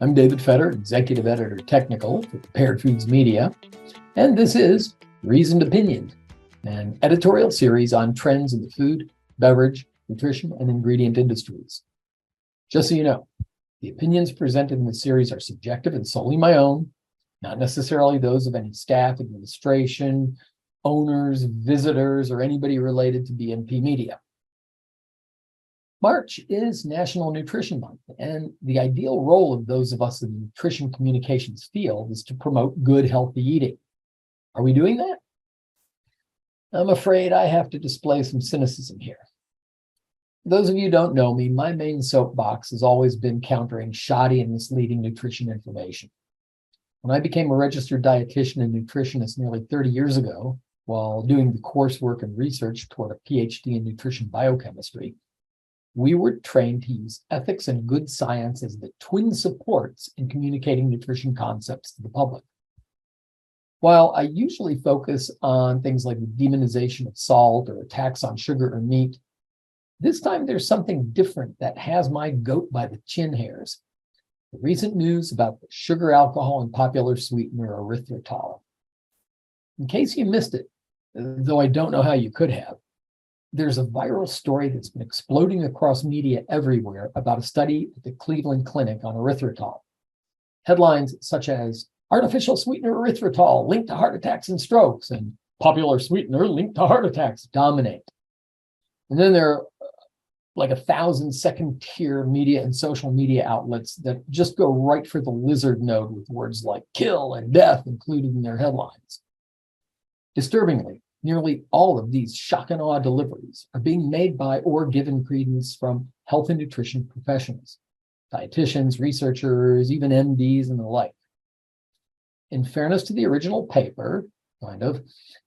I'm David Fetter, Executive Editor Technical for Prepared Foods Media, and this is Reasoned Opinion, an editorial series on trends in the food, beverage, nutrition, and ingredient industries. Just so you know, the opinions presented in the series are subjective and solely my own, not necessarily those of any staff, administration, owners, visitors, or anybody related to BNP Media. March is National Nutrition Month, and the ideal role of those of us in the nutrition communications field is to promote good, healthy eating. Are we doing that? I'm afraid I have to display some cynicism here. For those of you who don't know me, my main soapbox has always been countering shoddy and misleading nutrition information. When I became a registered dietitian and nutritionist nearly 30 years ago, while doing the coursework and research toward a PhD in nutrition biochemistry, we were trained to use ethics and good science as the twin supports in communicating nutrition concepts to the public. While I usually focus on things like the demonization of salt or attacks on sugar or meat, this time there's something different that has my goat by the chin hairs. The recent news about the sugar, alcohol, and popular sweetener erythritol. In case you missed it, though I don't know how you could have, there's a viral story that's been exploding across media everywhere about a study at the Cleveland Clinic on erythritol. Headlines such as artificial sweetener erythritol linked to heart attacks and strokes and popular sweetener linked to heart attacks dominate. And then there are like 1,000 second-tier media and social media outlets that just go right for the lizard node with words like kill and death included in their headlines. Disturbingly, nearly all of these shock and awe deliveries are being made by or given credence from health and nutrition professionals, dietitians, researchers, even MDs and the like. In fairness to the original paper,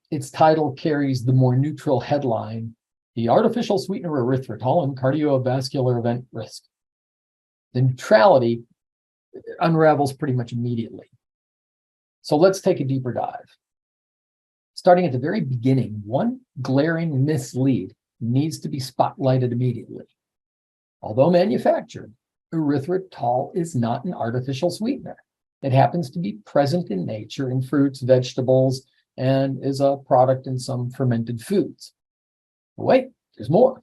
its title carries the more neutral headline, "The Artificial Sweetener Erythritol and Cardiovascular Event Risk." The neutrality unravels pretty much immediately. So let's take a deeper dive. Starting at the very beginning, one glaring mislead needs to be spotlighted immediately. Although manufactured, erythritol is not an artificial sweetener. It happens to be present in nature in fruits, vegetables, and is a product in some fermented foods. But wait, there's more.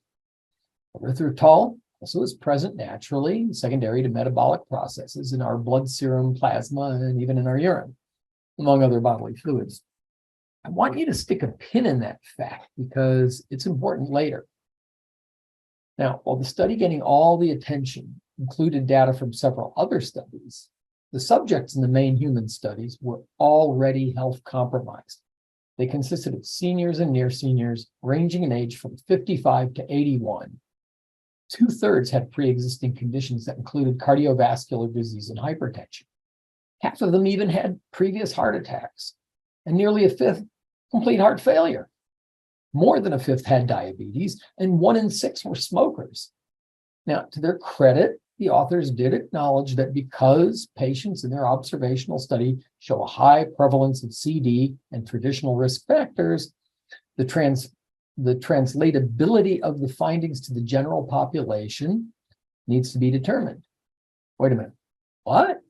Erythritol also is present naturally, secondary to metabolic processes in our blood serum, plasma, and even in our urine, among other bodily fluids. I want you to stick a pin in that fact because it's important later. Now, while the study getting all the attention included data from several other studies, the subjects in the main human studies were already health compromised. They consisted of seniors and near seniors ranging in age from 55 to 81. 2/3 had pre-existing conditions that included cardiovascular disease and hypertension. Half of them even had previous heart attacks, and nearly a fifth complete heart failure. More than a fifth had diabetes, and 1 in 6 were smokers. Now, to their credit, the authors did acknowledge that because patients in their observational study show a high prevalence of CD and traditional risk factors, the translatability of the findings to the general population needs to be determined. Wait a minute, what?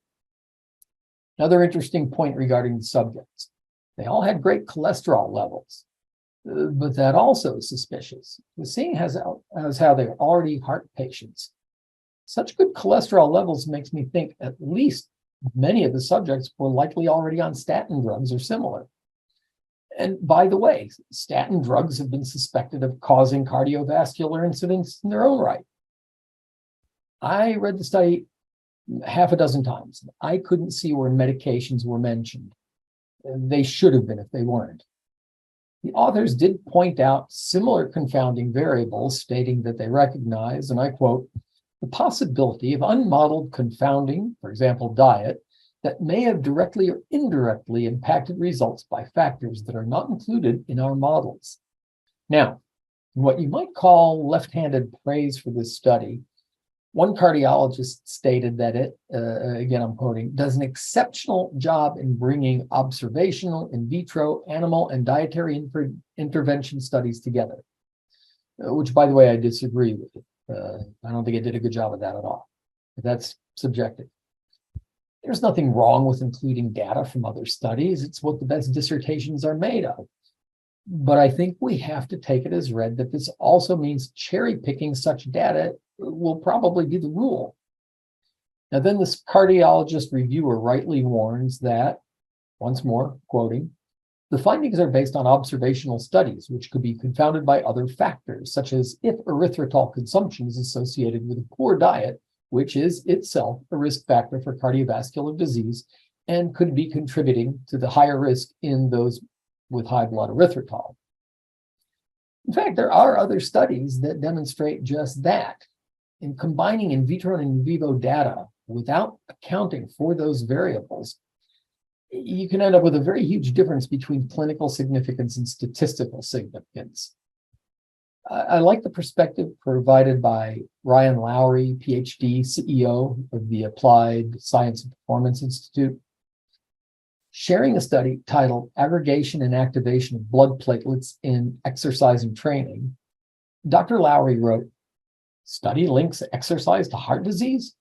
Another interesting point regarding the subjects. They all had great cholesterol levels, but that also is suspicious. Seeing as how they're already heart patients, such good cholesterol levels makes me think at least many of the subjects were likely already on statin drugs or similar. And by the way, statin drugs have been suspected of causing cardiovascular incidents in their own right. I read the study half a dozen times. I couldn't see where medications were mentioned. They should have been if they weren't. The authors did point out similar confounding variables, stating that they recognize, and I quote, the possibility of unmodeled confounding, for example, diet, that may have directly or indirectly impacted results by factors that are not included in our models. Now, what you might call left-handed praise for this study, one cardiologist stated that it, again, I'm quoting, does an exceptional job in bringing observational, in vitro, animal, and dietary intervention studies together, which, by the way, I disagree with. I don't think it did a good job of that at all. But that's subjective. There's nothing wrong with including data from other studies. It's what the best dissertations are made of. But I think we have to take it as read that this also means cherry picking such data will probably be the rule. Now, then this cardiologist reviewer rightly warns that, once more, quoting, the findings are based on observational studies, which could be confounded by other factors, such as if erythritol consumption is associated with a poor diet, which is itself a risk factor for cardiovascular disease and could be contributing to the higher risk in those with high blood erythritol. In fact, there are other studies that demonstrate just that. In combining in vitro and in vivo data without accounting for those variables, you can end up with a very huge difference between clinical significance and statistical significance. I like the perspective provided by Ryan Lowry, PhD, CEO of the Applied Science and Performance Institute. Sharing a study titled Aggregation and Activation of Blood Platelets in Exercise and Training, Dr. Lowry wrote, "Study links exercise to heart disease?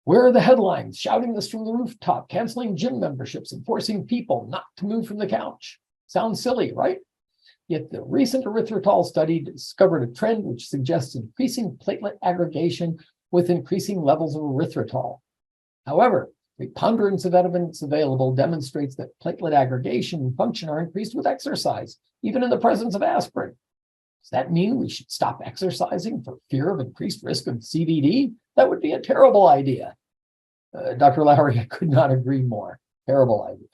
Where are the headlines shouting this from the rooftop, canceling gym memberships and forcing people not to move from the couch? Sounds silly, right? Yet the recent erythritol study discovered a trend which suggests increasing platelet aggregation with increasing levels of erythritol. However, preponderance of evidence available demonstrates that platelet aggregation and function are increased with exercise, even in the presence of aspirin. Does that mean we should stop exercising for fear of increased risk of CVD? That would be a terrible idea." Dr. Lowry, I could not agree more. Terrible idea.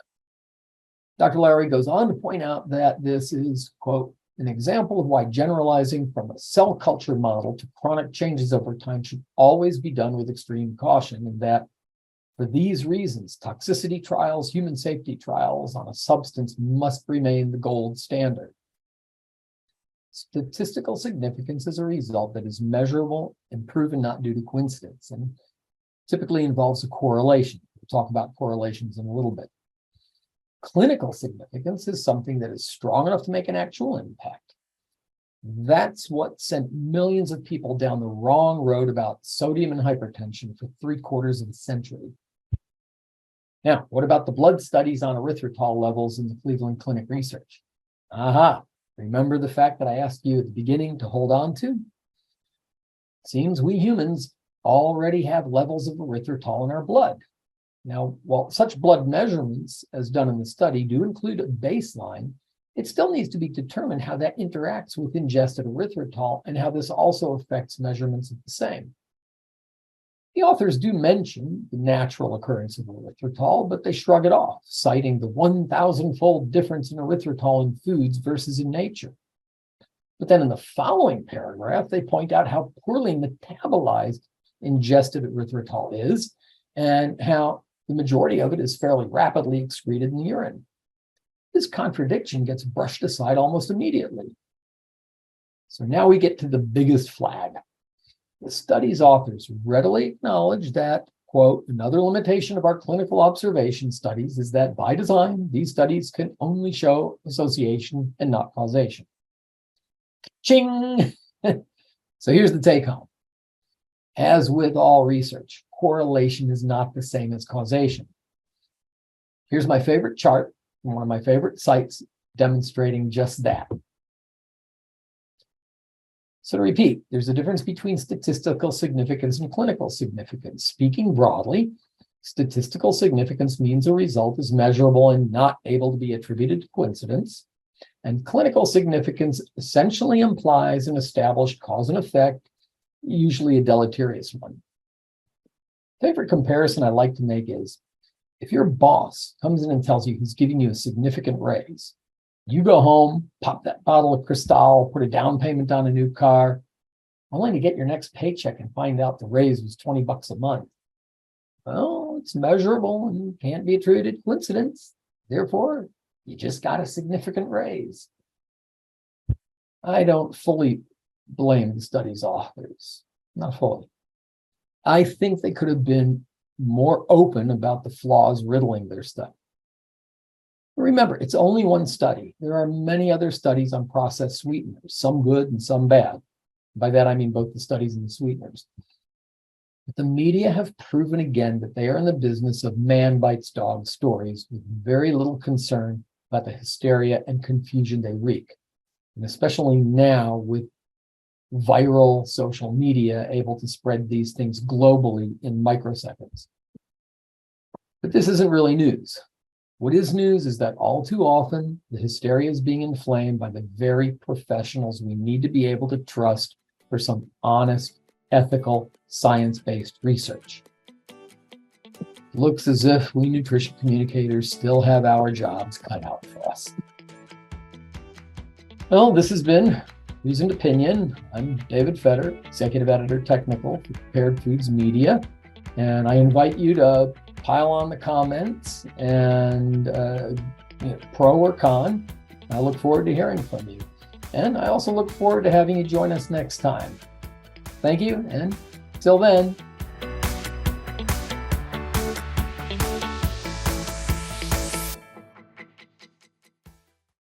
Dr. Lowry goes on to point out that this is, quote, an example of why generalizing from a cell culture model to chronic changes over time should always be done with extreme caution, and that for these reasons, toxicity trials, human safety trials on a substance must remain the gold standard. Statistical significance is a result that is measurable and proven not due to coincidence, and typically involves a correlation. We'll talk about correlations in a little bit. Clinical significance is something that is strong enough to make an actual impact. That's what sent millions of people down the wrong road about sodium and hypertension for 3/4 of a century. Now, what about the blood studies on erythritol levels in the Cleveland Clinic research? Aha, remember the fact that I asked you at the beginning to hold on to? Seems we humans already have levels of erythritol in our blood. Now, while such blood measurements, as done in the study, do include a baseline, it still needs to be determined how that interacts with ingested erythritol and how this also affects measurements of the same. The authors do mention the natural occurrence of erythritol, but they shrug it off, citing the 1,000-fold difference in erythritol in foods versus in nature. But then in the following paragraph, they point out how poorly metabolized ingested erythritol is and how the majority of it is fairly rapidly excreted in the urine. This contradiction gets brushed aside almost immediately. So now we get to the biggest flag. The study's authors readily acknowledge that, quote, another limitation of our clinical observation studies is that by design, these studies can only show association and not causation. Ching! So here's the take home. As with all research, correlation is not the same as causation. Here's my favorite chart from one of my favorite sites demonstrating just that. So to repeat, there's a difference between statistical significance and clinical significance. Speaking broadly, statistical significance means a result is measurable and not able to be attributed to coincidence. And clinical significance essentially implies an established cause and effect, usually a deleterious one. Favorite comparison I like to make is, if your boss comes in and tells you he's giving you a significant raise, you go home, pop that bottle of Cristal, put a down payment on a new car, only to get your next paycheck and find out the raise was $20 a month. Well, it's measurable and can't be attributed to coincidence. Therefore, you just got a significant raise. I don't fully blame the study's authors, not fully. I think they could have been more open about the flaws riddling their study. Remember, it's only one study. There are many other studies on processed sweeteners, some good and some bad. By that, I mean both the studies and the sweeteners. But the media have proven again that they are in the business of man bites dog stories with very little concern about the hysteria and confusion they wreak. And especially now with viral social media able to spread these things globally in microseconds. But this isn't really news. What is news is that all too often, the hysteria is being inflamed by the very professionals we need to be able to trust for some honest, ethical, science-based research. It looks as if we nutrition communicators still have our jobs cut out for us. Well, this has been Reasoned Opinion. I'm David Fetter, Executive Editor Technical for Prepared Foods Media, and I invite you to pile on the comments and pro or con. I look forward to hearing from you. And I also look forward to having you join us next time. Thank you, and till then,